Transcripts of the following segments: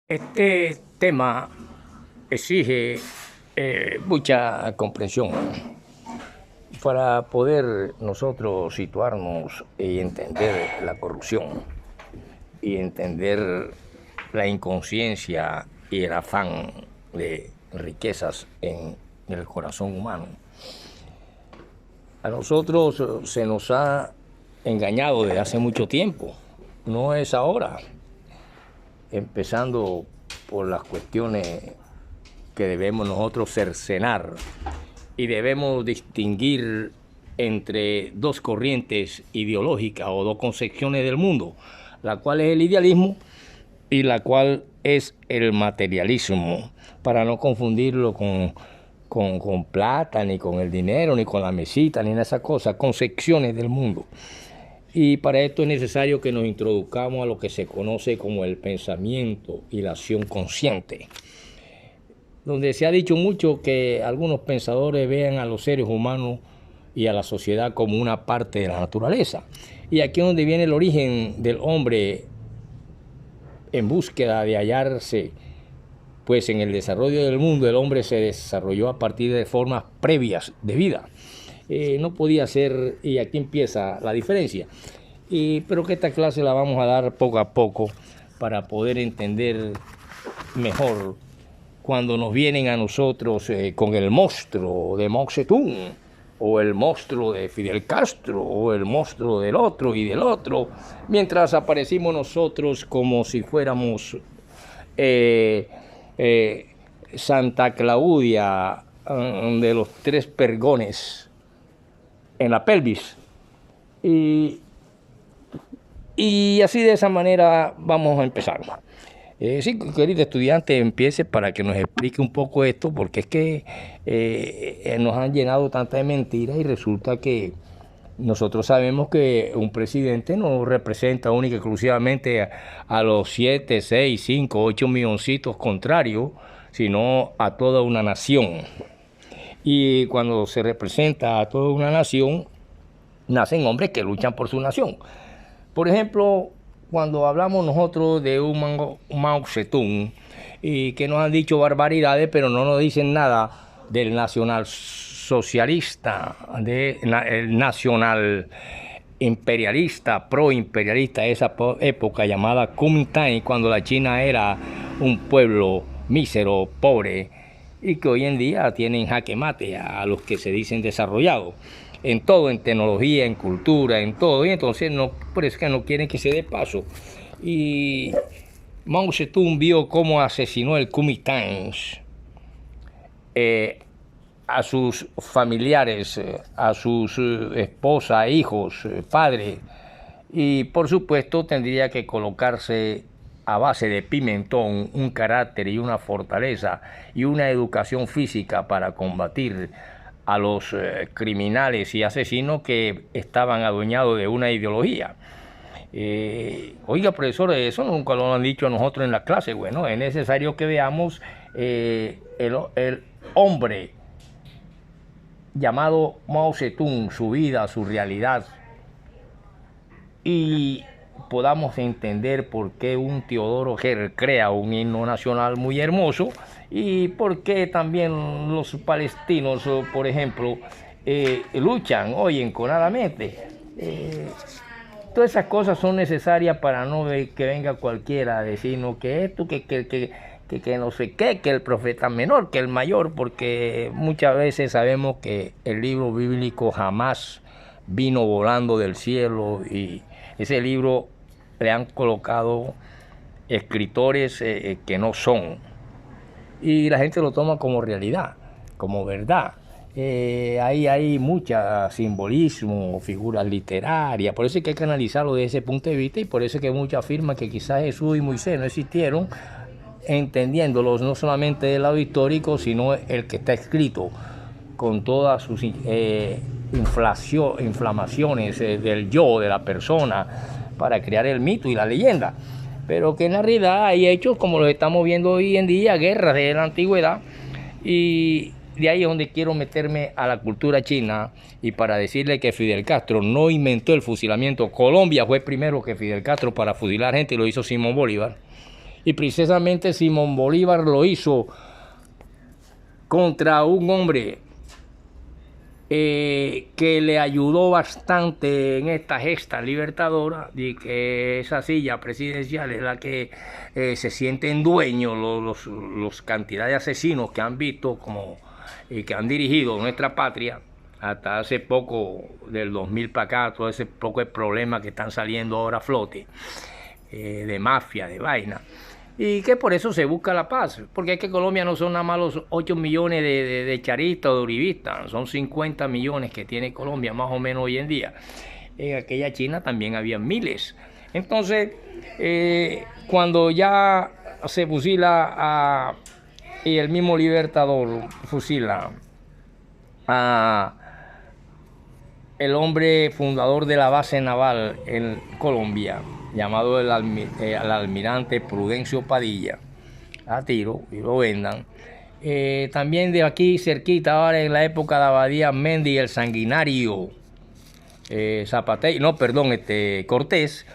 Este tema exige mucha comprensión para poder nosotros situarnos y entender la corrupción y entender la inconsciencia y el afán de riquezas en el corazón humano. A nosotros se nos ha engañado desde hace mucho tiempo, no es ahora, empezando por las cuestiones que debemos nosotros cercenar y debemos distinguir entre dos corrientes ideológicas o dos concepciones del mundo, la cual es el idealismo y la cual es el materialismo, para no confundirlo con plata, ni con el dinero, ni con la mesita, ni en esas cosas, concepciones del mundo. Y para esto es necesario que nos introduzcamos a lo que se conoce como el pensamiento y la acción consciente, donde se ha dicho mucho que algunos pensadores vean a los seres humanos y a la sociedad como una parte de la naturaleza. Y aquí es donde viene el origen del hombre en búsqueda de hallarse, pues en el desarrollo del mundo el hombre se desarrolló a partir de formas previas de vida. No podía ser, y aquí empieza la diferencia. Pero que esta clase la vamos a dar poco a poco para poder entender mejor cuando nos vienen a nosotros con el monstruo de Mao Zedong, o el monstruo de Fidel Castro, o el monstruo del otro y del otro, mientras aparecimos nosotros como si fuéramos Santa Claudia de los tres pergones en la pelvis. Y así de esa manera vamos a empezar. Sí, querido estudiante, empiece para que nos explique un poco esto, porque es que nos han llenado tanta de mentiras y resulta que nosotros sabemos que un presidente no representa única y exclusivamente a los 7, 6, 5, 8 milloncitos contrarios, sino a toda una nación. Y cuando se representa a toda una nación, nacen hombres que luchan por su nación. Por ejemplo, cuando hablamos nosotros de un Mao Zedong, y que nos han dicho barbaridades, pero no nos dicen nada del nacionalsocialista, del nacional imperialista, proimperialista, esa época llamada Kuomintang, cuando la China era un pueblo mísero, pobre, y que hoy en día tienen jaque mate a los que se dicen desarrollados en todo, en tecnología, en cultura, en todo, y entonces no, por eso que no quieren que se dé paso. Y Mao Zedong vio cómo asesinó el Kuomintang a sus familiares, a sus esposas, hijos, padres, y por supuesto tendría que colocarse a base de pimentón un carácter y una fortaleza y una educación física para combatir a los criminales y asesinos que estaban adueñados de una ideología. Oiga, profesor, eso nunca lo han dicho a nosotros en la clase. Bueno, es necesario que veamos el hombre llamado Mao Zedong, su vida, su realidad, y podamos entender por qué un Teodoro Herzl crea un himno nacional muy hermoso y por qué también los palestinos, por ejemplo, luchan hoy enconadamente. Todas esas cosas son necesarias para no que venga cualquiera a decirnos que esto, que no sé qué, que el profeta menor, que el mayor, porque muchas veces sabemos que el libro bíblico jamás vino volando del cielo, y ese libro le han colocado escritores que no son, y la gente lo toma como realidad, como verdad. Hay mucho simbolismo, figuras literarias, por eso es que hay que analizarlo desde ese punto de vista, y por eso es que muchos afirman que quizás Jesús y Moisés no existieron, entendiéndolos no solamente del lado histórico, sino el que está escrito con todas sus inflamaciones del yo, de la persona, para crear el mito y la leyenda. Pero que en la realidad hay hechos como los estamos viendo hoy en día, guerras de la antigüedad, y de ahí es donde quiero meterme a la cultura china, y para decirle que Fidel Castro no inventó el fusilamiento. Colombia fue primero que Fidel Castro para fusilar gente, y lo hizo Simón Bolívar. Y precisamente Simón Bolívar lo hizo contra un hombre que le ayudó bastante en esta gesta libertadora, y que esa silla presidencial es la que se sienten dueños los cantidad de asesinos que han visto como y que han dirigido nuestra patria hasta hace poco, del 2000 para acá, todo ese poco de problemas que están saliendo ahora a flote, de mafia, de vaina. Y que por eso se busca la paz, porque es que Colombia no son nada más los 8 millones de charistas o de uribistas, son 50 millones que tiene Colombia más o menos hoy en día. En aquella China también había miles. Entonces, cuando ya se fusila y el mismo Libertador fusila a el hombre fundador de la base naval en Colombia, llamado el almirante Prudencio Padilla, a tiro, y lo vendan. También de aquí cerquita, ahora en la época de Abadía Mendy, el sanguinario Cortés,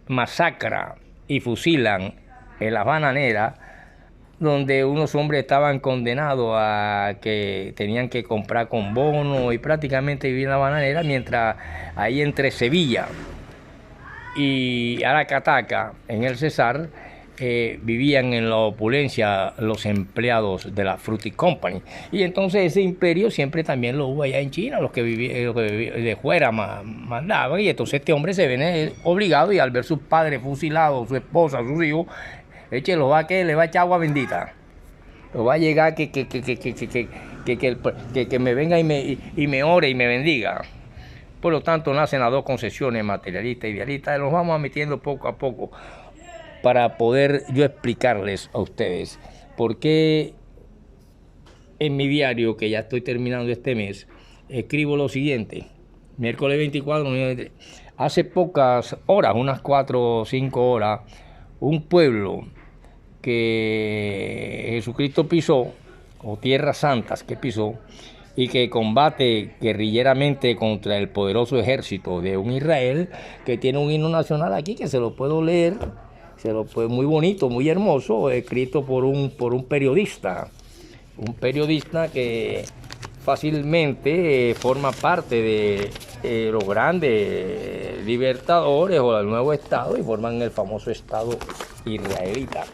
masacra y fusilan en las bananeras, donde unos hombres estaban condenados a que tenían que comprar con bono y prácticamente vivir en la bananera, mientras ahí entre Sevilla y Aracataca, en el Cesar, vivían en la opulencia los empleados de la Fruity Company. Y entonces ese imperio siempre también lo hubo allá en China, los que vivían de fuera mandaban, y entonces este hombre se ve obligado, y al ver sus padres fusilados, su esposa, sus hijos, lo va que le va a echar agua bendita. Lo va a llegar que me venga y me ore y me bendiga. Por lo tanto, nacen las dos concepciones, materialista e idealista, y los vamos metiendo poco a poco para poder yo explicarles a ustedes por qué en mi diario, que ya estoy terminando este mes, escribo lo siguiente. Miércoles 24, hace pocas horas, unas 4 o 5 horas, un pueblo que Jesucristo pisó, o tierras santas que pisó, y que combate guerrilleramente contra el poderoso ejército de un Israel, que tiene un himno nacional aquí, que se lo puedo leer, muy bonito, muy hermoso, escrito por un periodista, que fácilmente forma parte de los grandes libertadores o del nuevo Estado, y forman el famoso Estado israelita,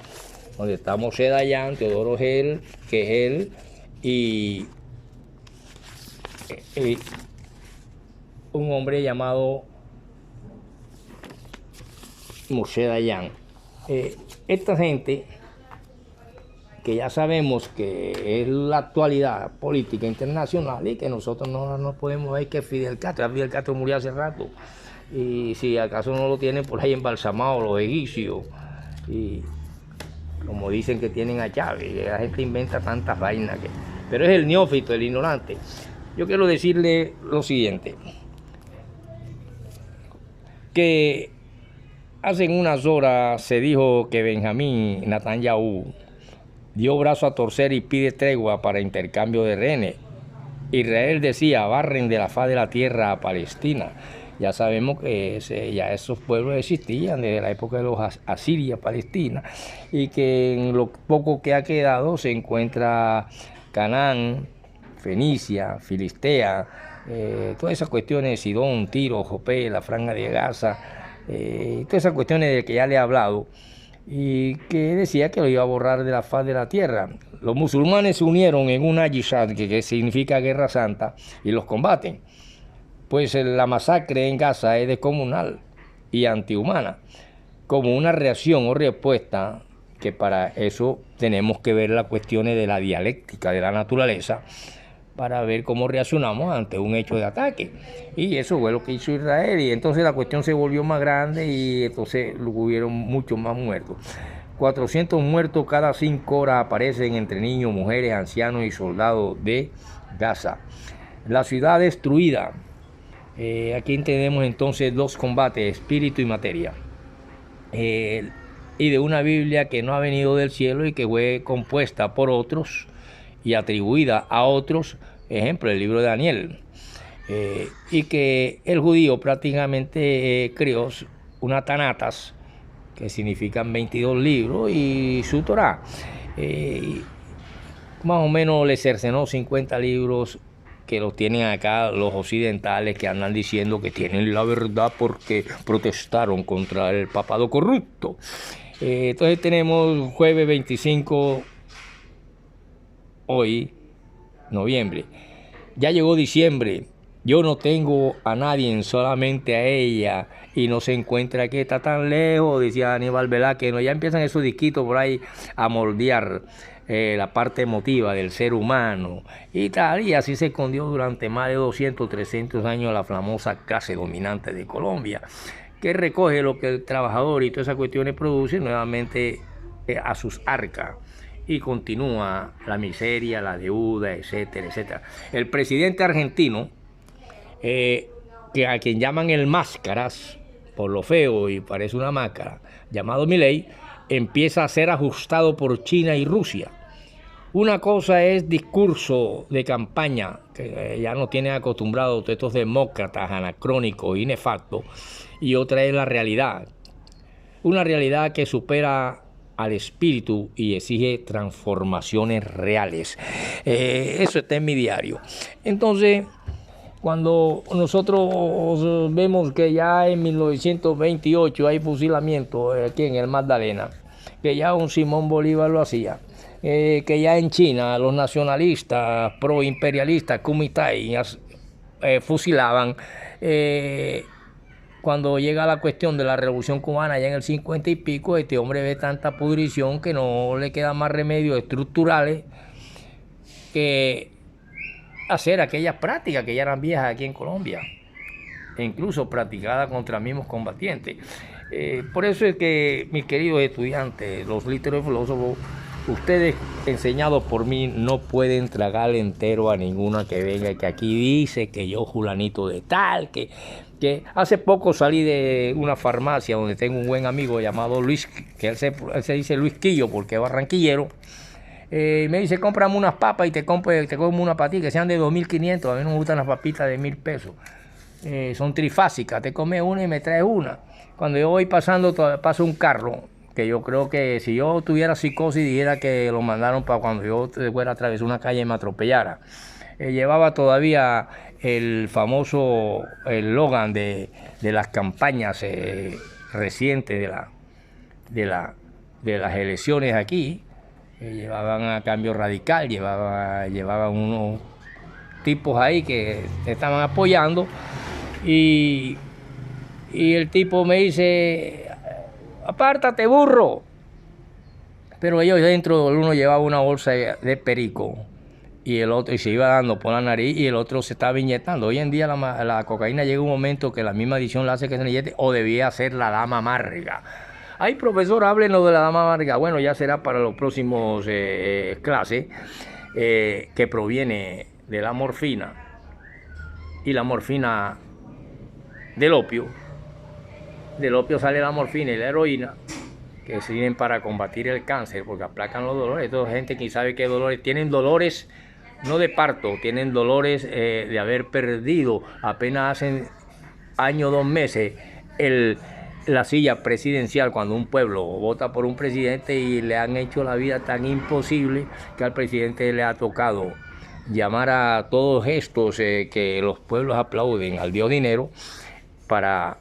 donde está Moshe Dayan, Teodoro Gehel y un hombre llamado Moshe Dayan. Esta gente, que ya sabemos que es la actualidad política internacional, y que nosotros no podemos ver que Fidel Castro murió hace rato, y si acaso no lo tienen por ahí embalsamado los egipcios, y como dicen que tienen a Chávez, la gente inventa tantas vainas, pero es el neófito, el ignorante. Yo quiero decirle lo siguiente, que hace unas horas se dijo que Benjamín Netanyahu dio brazo a torcer y pide tregua para intercambio de rehenes. Israel decía: barren de la faz de la tierra a Palestina. Ya sabemos que ya esos pueblos existían desde la época de los asirios, Palestina, y que en lo poco que ha quedado se encuentra Canaán, Fenicia, Filistea, todas esas cuestiones de Sidón, Tiro, Jope, la Franja de Gaza, todas esas cuestiones de que ya le he hablado, y que decía que lo iba a borrar de la faz de la tierra. Los musulmanes se unieron en una yihad, que significa guerra santa, y los combaten. Pues la masacre en Gaza es descomunal y antihumana, como una reacción o respuesta, que para eso tenemos que ver las cuestiones de la dialéctica de la naturaleza, para ver cómo reaccionamos ante un hecho de ataque. Y eso fue lo que hizo Israel, y entonces la cuestión se volvió más grande, y entonces hubieron muchos más muertos. 400 muertos cada 5 horas aparecen entre niños, mujeres, ancianos y soldados de Gaza. La ciudad destruida. Aquí tenemos entonces dos combates, espíritu y materia. Y de una Biblia que no ha venido del cielo y que fue compuesta por otros y atribuida a otros, ejemplo, el libro de Daniel, y que el judío prácticamente creó una Tanatas, que significan 22 libros, y su Torá. Más o menos le cercenó 50 libros que los tienen acá los occidentales, que andan diciendo que tienen la verdad porque protestaron contra el papado corrupto. Entonces tenemos jueves 25, hoy, noviembre. Ya llegó diciembre. Yo no tengo a nadie, solamente a ella, y no se encuentra que está tan lejos, decía Aníbal Velázquez. Ya empiezan esos disquitos por ahí a moldear la parte emotiva del ser humano y tal, y así se escondió durante más de 200, 300 años la famosa clase dominante de Colombia, que recoge lo que el trabajador y todas esas cuestiones producen nuevamente a sus arcas, y continúa la miseria, la deuda, etcétera, etcétera. El presidente argentino, que a quien llaman el máscaras, por lo feo y parece una máscara, llamado Milei, empieza a ser ajustado por China y Rusia. Una cosa es discurso de campaña, que ya nos tienen acostumbrados estos demócratas anacrónicos y nefastos, y otra es la realidad. Una realidad que supera al espíritu y exige transformaciones reales. Eso está en mi diario. Entonces, cuando nosotros vemos que ya en 1928 hay fusilamiento aquí en el Magdalena, que ya un Simón Bolívar lo hacía, que ya en China los nacionalistas proimperialistas Kuomintang fusilaban, cuando llega la cuestión de la revolución cubana ya en el 50 y pico, este hombre ve tanta pudrición que no le queda más remedios estructurales que hacer aquellas prácticas que ya eran viejas aquí en Colombia, e incluso practicadas contra mismos combatientes. Por eso es que, mis queridos estudiantes, los literarios filósofos, ustedes enseñados por mí no pueden tragar entero a ninguna que venga, que aquí dice que yo fulanito de tal, que hace poco salí de una farmacia donde tengo un buen amigo llamado Luis, que él se dice Luis Quillo porque es barranquillero. Me dice, cómprame unas papas y te como una patita que sean de 2.500. A mí no me gustan las papitas de 1.000 pesos. Son trifásicas, te comes una y me traes una. Cuando yo voy pasando, paso un carro, que yo creo que si yo tuviera psicosis dijera que lo mandaron para cuando yo fuera a atravesar una calle y me atropellara. Llevaba todavía el famoso eslogan de las campañas recientes de las elecciones aquí. Llevaban a Cambio Radical, llevaban unos tipos ahí que te estaban apoyando, y el tipo me dice, apártate burro, pero ellos dentro, uno llevaba una bolsa de perico y el otro, y se iba dando por la nariz, y el otro se estaba inyectando. Hoy en día la cocaína llega un momento que la misma adicción la hace que se inyecte, o debía ser la dama amarga. Ay, profesor, háblenos de la dama amarga. Bueno, ya será para los próximos clases, que proviene de la morfina, y la morfina del opio. Del opio sale la morfina y la heroína, que sirven para combatir el cáncer, porque aplacan los dolores. Toda gente que sabe qué dolores, tienen dolores no de parto, tienen dolores de haber perdido apenas hace año, 2 meses, la silla presidencial, cuando un pueblo vota por un presidente y le han hecho la vida tan imposible que al presidente le ha tocado llamar a todos estos que los pueblos aplauden al dios dinero para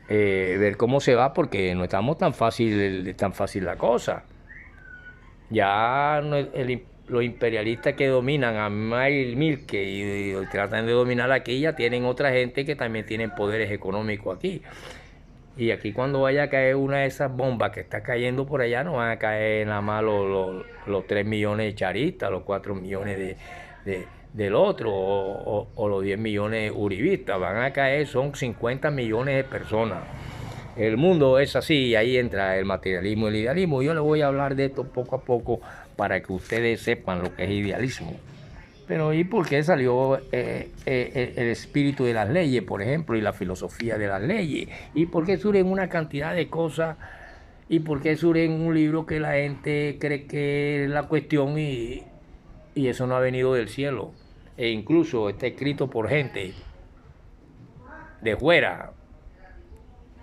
ver cómo se va, porque no estamos tan fácil la cosa. Ya los imperialistas que dominan a Milke y tratan de dominar aquí, ya tienen otra gente que también tienen poderes económicos aquí. Y aquí, cuando vaya a caer una de esas bombas que está cayendo por allá, no van a caer nada más los 3 millones de charistas, los 4 millones del otro, o los 10 millones uribistas. Van a caer, son 50 millones de personas. El mundo es así, y ahí entra el materialismo y el idealismo. Yo les voy a hablar de esto poco a poco para que ustedes sepan lo que es idealismo. Pero ¿y por qué salió el espíritu de las leyes, por ejemplo, y la filosofía de las leyes? ¿Y por qué surgen una cantidad de cosas? ¿Y por qué surgen un libro que la gente cree que es la cuestión, y eso no ha venido del cielo? E incluso está escrito por gente de fuera,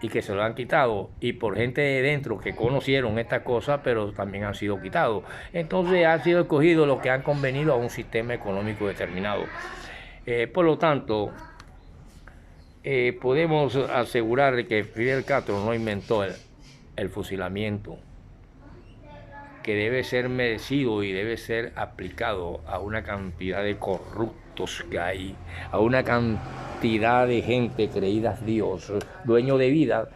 y que se lo han quitado, y por gente de dentro que conocieron estas cosas, pero también han sido quitados. Entonces han sido escogidos los que han convenido a un sistema económico determinado. Por lo tanto, podemos asegurar que Fidel Castro no inventó el fusilamiento, que debe ser merecido y debe ser aplicado a una cantidad de corruptos que hay, a una cantidad de gente creídas Dios, dueño de vida.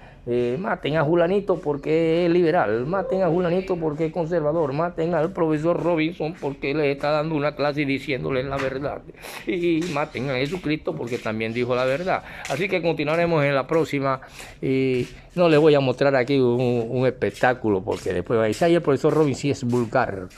Maten a Julanito porque es liberal, maten a Julanito porque es conservador, maten al profesor Robinson porque le está dando una clase y diciéndole la verdad, y maten a Jesucristo porque también dijo la verdad. Así que continuaremos en la próxima, y no les voy a mostrar aquí un espectáculo porque después va a decir, ay, el profesor Robinson sí es vulgar.